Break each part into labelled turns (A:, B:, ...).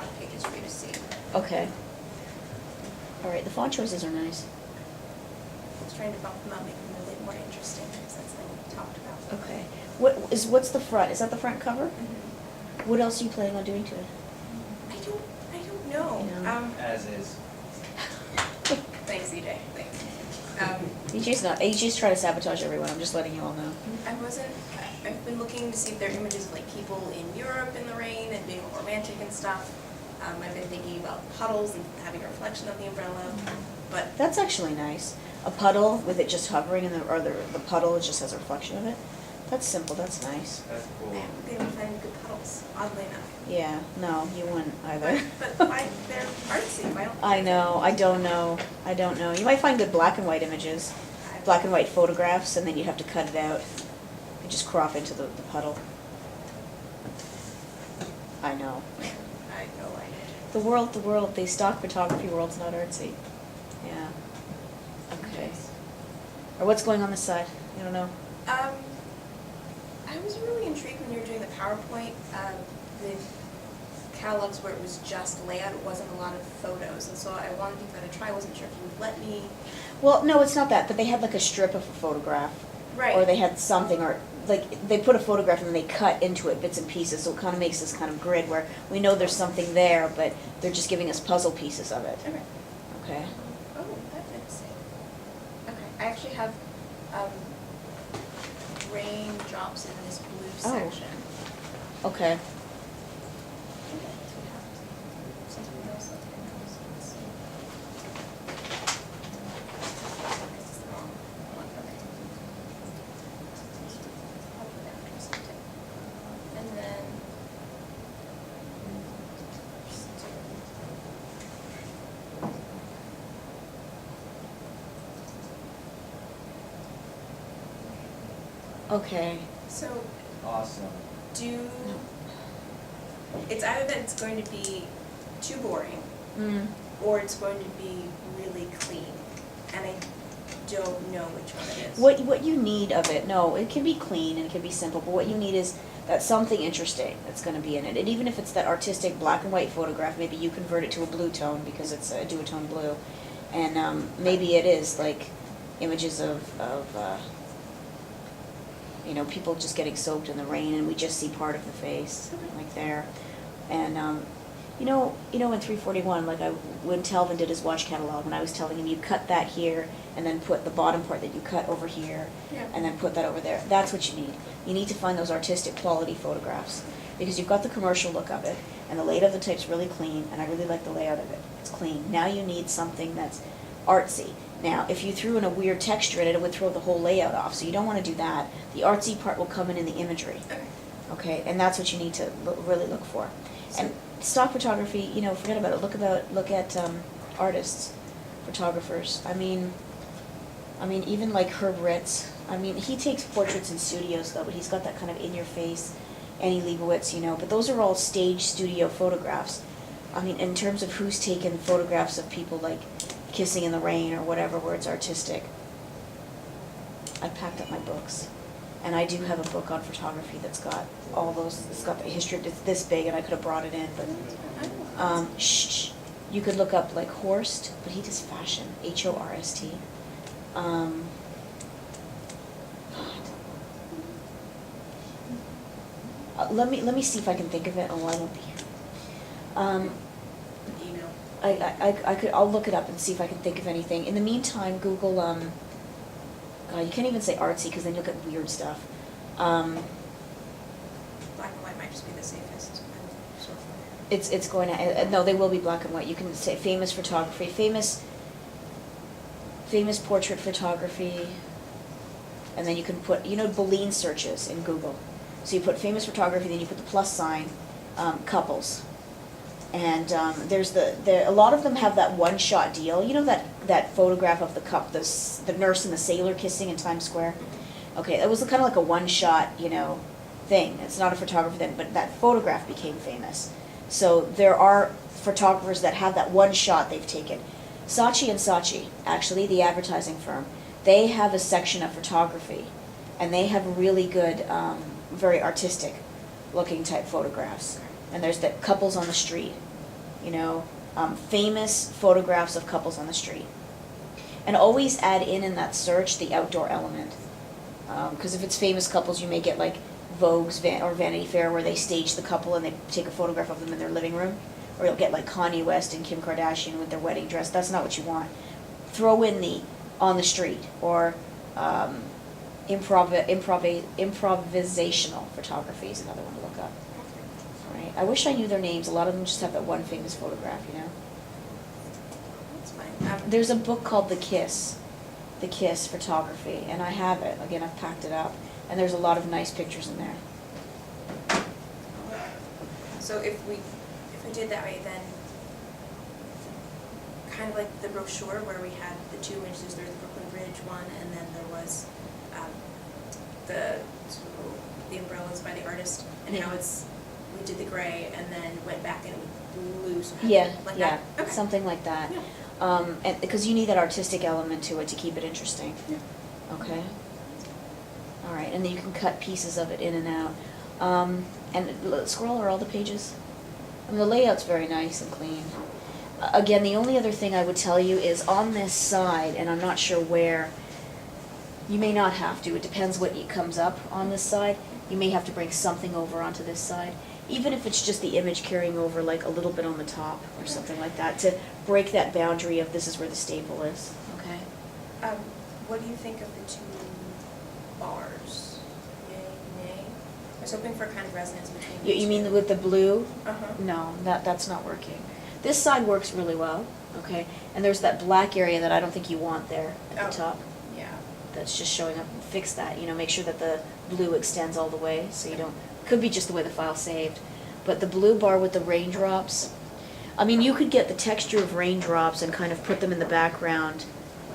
A: travel pages for you to see.
B: Okay. All right, the font choices are nice.
A: I was trying to bump them up, make them a little more interesting, because that's something we talked about.
B: Okay. What's the front? Is that the front cover?
A: Mhm.
B: What else are you planning on doing to it?
A: I don't know.
B: Yeah.
C: As is.
A: Thanks, EJ, thanks.
B: EJ's trying to sabotage everyone, I'm just letting you all know.
A: I've been looking to see if there are images of like people in Europe in the rain and being all romantic and stuff. I've been thinking about puddles and having a reflection of the umbrella, but
B: That's actually nice. A puddle with it just hovering or the puddle just has a reflection of it. That's simple, that's nice.
C: That's cool.
A: I haven't been able to find good puddles, oddly enough.
B: Yeah, no, you wouldn't either.
A: But they're artsy, why don't
B: I know, I don't know. You might find good black and white images, black and white photographs, and then you have to cut it out and just crop into the puddle. I know.
A: I know,
B: The world, the stock photography world's not artsy. Yeah. Okay. Or what's going on this side? You don't know?
A: I was really intrigued when you were doing the PowerPoint, the catalogs where it was just layout, it wasn't a lot of photos, and so I wanted to give that a try. I wasn't sure if you would let me.
B: Well, no, it's not that, but they had like a strip of a photograph.
A: Right.
B: Or they had something, or like they put a photograph and then they cut into it bits and pieces, so it kind of makes this kind of grid where we know there's something there, but they're just giving us puzzle pieces of it.
A: Okay.
B: Okay.
A: Oh, that's interesting. Okay, I actually have raindrops in this blue
B: Oh.
A: section.
B: Okay.
A: Something else up here. Let's see. This is the wrong one. Okay. I'll put that for something. And then
B: Okay.
A: so
C: Awesome.
A: it's either that it's going to be too boring
B: Mm.
A: or it's going to be really clean, and I don't know which one it is.
B: What you need of it, no, it can be clean and it can be simple, but what you need is that something interesting that's going to be in it. And even if it's that artistic black and white photograph, maybe you convert it to a blue tone because it's a duotone blue. And maybe it is like images of people just getting soaked in the rain and we just see part of the face, like there. And in 341, like when Telvin did his watch catalog, when I was telling him you cut that here and then put the bottom part that you cut over here,
A: Yeah.
B: and then put that over there. That's what you need. You need to find those artistic quality photographs because you've got the commercial look of it and the layout of the type's really clean and I really like the layout of it. It's clean. Now you need something that's artsy. Now, if you threw in a weird texture in it, it would throw the whole layout off, so you don't want to do that. The artsy part will come in the imagery.
A: Okay.
B: Okay, and that's what you need to really look for. And stock photography, forget about it. Look at artists, photographers. I mean, even like Herb Ritz. I mean, he takes portraits in studios though, but he's got that kind of in-your-face. Annie Leibovitz, but those are all stage studio photographs. I mean, in terms of who's taken photographs of people like kissing in the rain or whatever, where it's artistic. I packed up my books. And I do have a book on photography that's got all those, it's got the history, it's this big and I could have brought it in, but, you could look up like Horst, but he does fashion, Horst. Let me see if I can think of it. Oh, I won't be here.
A: Email.
B: I'll look it up and see if I can think of anything. In the meantime, Google, you can't even say artsy because then you'll get weird stuff.
A: Black and white might just be the safest. Sort of.
B: It's going to, no, they will be black and white. You can say famous photography, famous portrait photography, and then you can put, Boolean searches in Google. So you put famous photography, then you put the plus sign, couples. And there's a lot of them have that one-shot deal. You know that photograph of the nurse and the sailor kissing in Times Square? Okay, that was kind of like a one-shot, thing. It's not a photography thing, but that photograph became famous. So there are photographers that have that one shot they've taken. Saatchi & Saatchi, actually, the advertising firm, they have a section of photography, and they have really good, very artistic looking type photographs. And there's the couples on the street, famous photographs of couples on the street. And always add in that search the outdoor element. Because if it's famous couples, you may get like Vogue's or Vanity Fair where they stage the couple and they take a photograph of them in their living room. Or you'll get like Kanye West and Kim Kardashian with their wedding dress. That's not what you want. Throw in the on the street or improvisational photography is another one to look up. Right? I wish I knew their names. A lot of them just have that one famous photograph,
A: That's fine.
B: There's a book called The Kiss Photography, and I have it. Again, I've packed it up, and there's a lot of nice pictures in there.
A: So if we did that way, then kind of like the brochure where we had the two images, there's the Brooklyn Bridge one, and then there was the umbrellas by the artist, and how we did the gray and then went back and blue, so like that? Okay.
B: Something like that.
A: Yeah.
B: And because you need that artistic element to it to keep it interesting.
A: Yeah.
B: Okay. All right, and then you can cut pieces of it in and out. Scroll over all the pages. I mean, the layout's very nice and clean. Again, the only other thing I would tell you is on this side, and I'm not sure where, you may not have to. It depends what comes up on this side. You may have to bring something over onto this side, even if it's just the image carrying over like a little bit on the top or something like that, to break that boundary of this is where the staple is. Okay.
A: What do you think of the two bars? Yay, nay? I was hoping for kind of resonance between the
B: You
A: two.
B: mean with the blue?
A: Uh-huh.
B: No, that's not working. This side works really well, okay? And there's that black area that I don't think you want there at the top.
A: Yeah.
B: That's just showing up. Fix that, make sure that the blue extends all the way so you don't, could be just the way the file's saved. But the blue bar with the raindrops, I mean, you could get the texture of raindrops and kind of put them in the background,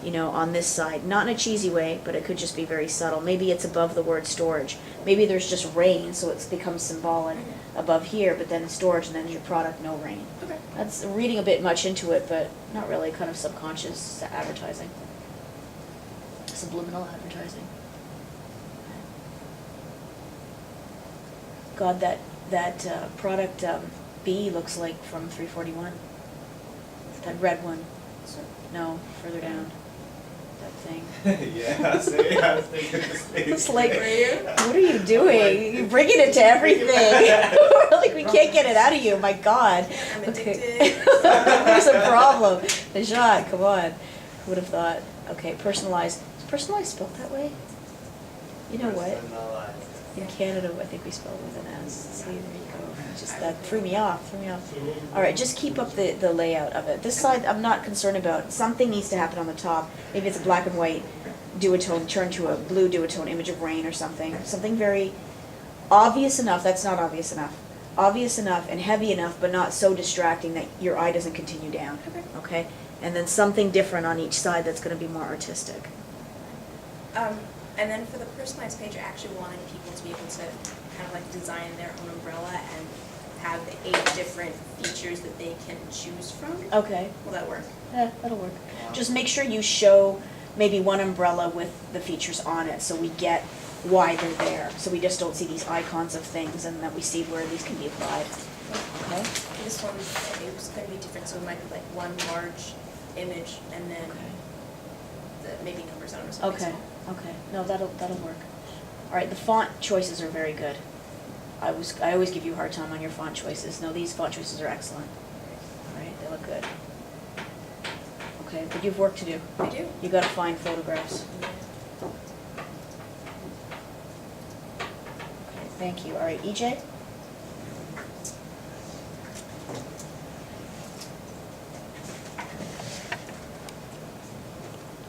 B: on this side. Not in a cheesy way, but it could just be very subtle. Maybe it's above the word storage. Maybe there's just rain, so it's become symbolic above here, but then storage, and then your product, no rain.
A: Okay.
B: That's reading a bit much into it, but not really, kind of subconscious advertising. Subliminal advertising. God, that product B looks like from 341. That red one. No, further down. That thing.
C: Yeah, see, I was thinking the same
B: It's like,
C: thing.
B: what are you doing? You're bringing it to everything. Like, we can't get it out of you, my God.
A: I'm
B: Okay.
A: addicted.
B: There's a problem. Najat, come on. Who would have thought? Okay, personalized. Is personalized spelled that way? You know what?
C: Personalized.
B: In Canada, I think we spell it with an S. See, there you go. Just that threw me off. All right, just keep up the layout of it. This side, I'm not concerned about. Something needs to happen on the top. Maybe it's a black and white duotone, turn to a blue duotone image of rain or something. Something very obvious enough. That's not obvious enough. Obvious enough and heavy enough, but not so distracting that your eye doesn't continue down. Okay? And then something different on each side that's going to be more artistic.
A: And then for the personalized page, I actually wanted people to be able to kind of like design their own umbrella and have the 8 different features that they can choose from.
B: Okay.
A: Will that work?
B: Yeah, that'll work. Just make sure you show maybe one umbrella with the features on it so we get why they're there. So we just don't see these icons of things and that we see where these can be applied. Okay?
A: This one, it was going to be different, so it might be like one large image and then the maybe numbers on it or something.
B: Okay. Okay. No, that'll work. All right, the font choices are very good. I always give you a hard time on your font choices. No, these font choices are excellent. All right, they look good. Okay, but you've work to do.
A: I do.
B: You got to find photographs. Okay, thank you. All right, EJ?